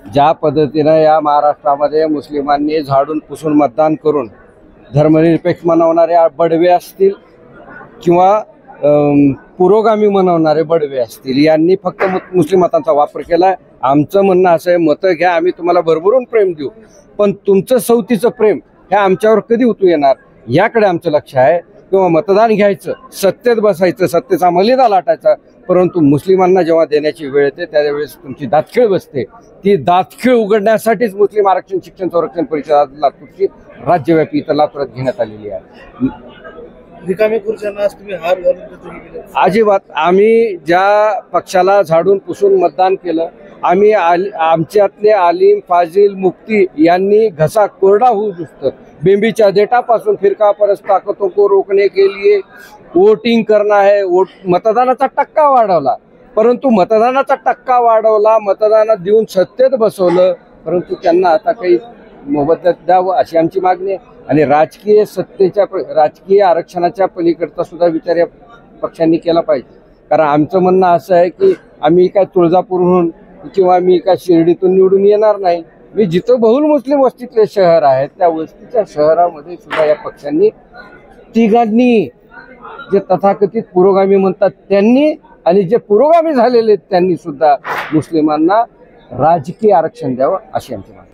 ज्या पद्धतीने या महाराष्ट्रामध्ये मुस्लिमांनी झाडून पुसून मतदान करून धर्मनिरपेक्ष मनवणारे बडवे असतील किंवा पुरोगामी मनवणारे बडवे असतील, यांनी फक्त मुस्लिम मतांचा वापर केला. आमचं म्हणणं असं आहे, मतं घ्या, आम्ही तुम्हाला भरभरून प्रेम देऊ, पण तुमचं सवतीचं प्रेम हे आमच्यावर कधी उतू येणार याकडे आमचं लक्ष आहे. किंवा मतदान घ्यायचं, सत्तेत बसायचं, सत्तेचा मलिदा लाटायचा, परंतु मुस्लिमांना जेव्हा देण्याची वेळ येते त्यावेळेस तुमची दातखिळ बसते. ती दातखिळ उघडण्यासाठीच मुस्लिम आरक्षण शिक्षण संरक्षण परिषद लातूरची राज्यव्यापी इथं लातूरात घेण्यात आलेली आहे. रिकामी खुर्च्यांना तुम्ही हार घालून अजिबात आम्ही ज्या पक्षाला झाडून पुसून मतदान केलं, आम्ही आमच्यातले आलिम फाजिल मुफ्ती यांनी घसा कोरडा होऊ दिसतं. बेंबीच्या देठापासून फिरका परस्त ताकतों को रोकने के लिए वोटिंग करना है. मतदानाचा टक्का वाढवला, परंतु मतदानाचा टक्का वाढवला, मतदानात देऊन सत्तेत बसवलं, परंतु त्यांना आता काही मोबदल्यात द्यावं अशी आमची मागणी आहे. आणि राजकीय सत्तेच्या राजकीय आरक्षणाच्या पलीकडचा सुद्धा विचार या पक्षांनी केला पाहिजे. कारण आमचं म्हणणं असं आहे की आम्ही काय तुळजापूरहून किंवा मी काय शिर्डीतून निवडून येणार नाही. मी जिथं बहुल मुस्लिम वस्तीतले शहर आहेत त्या वस्तीच्या शहरामध्ये सुद्धा या पक्षांनी तिघांनी, जे तथाकथित पुरोगामी म्हणतात त्यांनी आणि जे पुरोगामी झालेले त्यांनी सुद्धा मुस्लिमांना राजकीय आरक्षण द्यावं अशी आमची मागणी.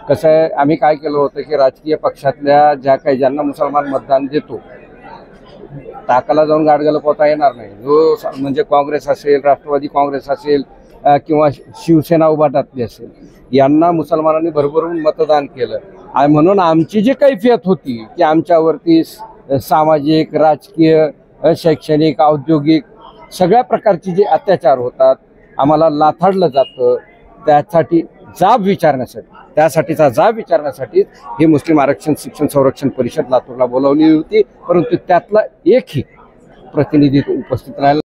कसं आहे, आम्ही काय केलं होतं की राजकीय पक्षातल्या ज्यांना मुसलमान मतदान देतो टाकाला जाऊन गाडगल पोता येणार नाही. जो म्हणजे काँग्रेस असेल, राष्ट्रवादी काँग्रेस असेल किंवा शिवसेना उभाटातली असेल, यांना मुसलमानांनी भरभरून मतदान केलं. आणि म्हणून आमची जी कैफियत होती की आमच्यावरती सामाजिक, राजकीय, शैक्षणिक, औद्योगिक सगळ्या प्रकारचे जे अत्याचार होतात, आम्हाला लाथाडलं जातं, त्यासाठीचा जाब विचारण्यासाठी ही मुस्लिम आरक्षण शिक्षण संरक्षण परिषद लातूरला बोलावली होती. परंतु त्यातला एकही प्रतिनिधी उपस्थित राहिला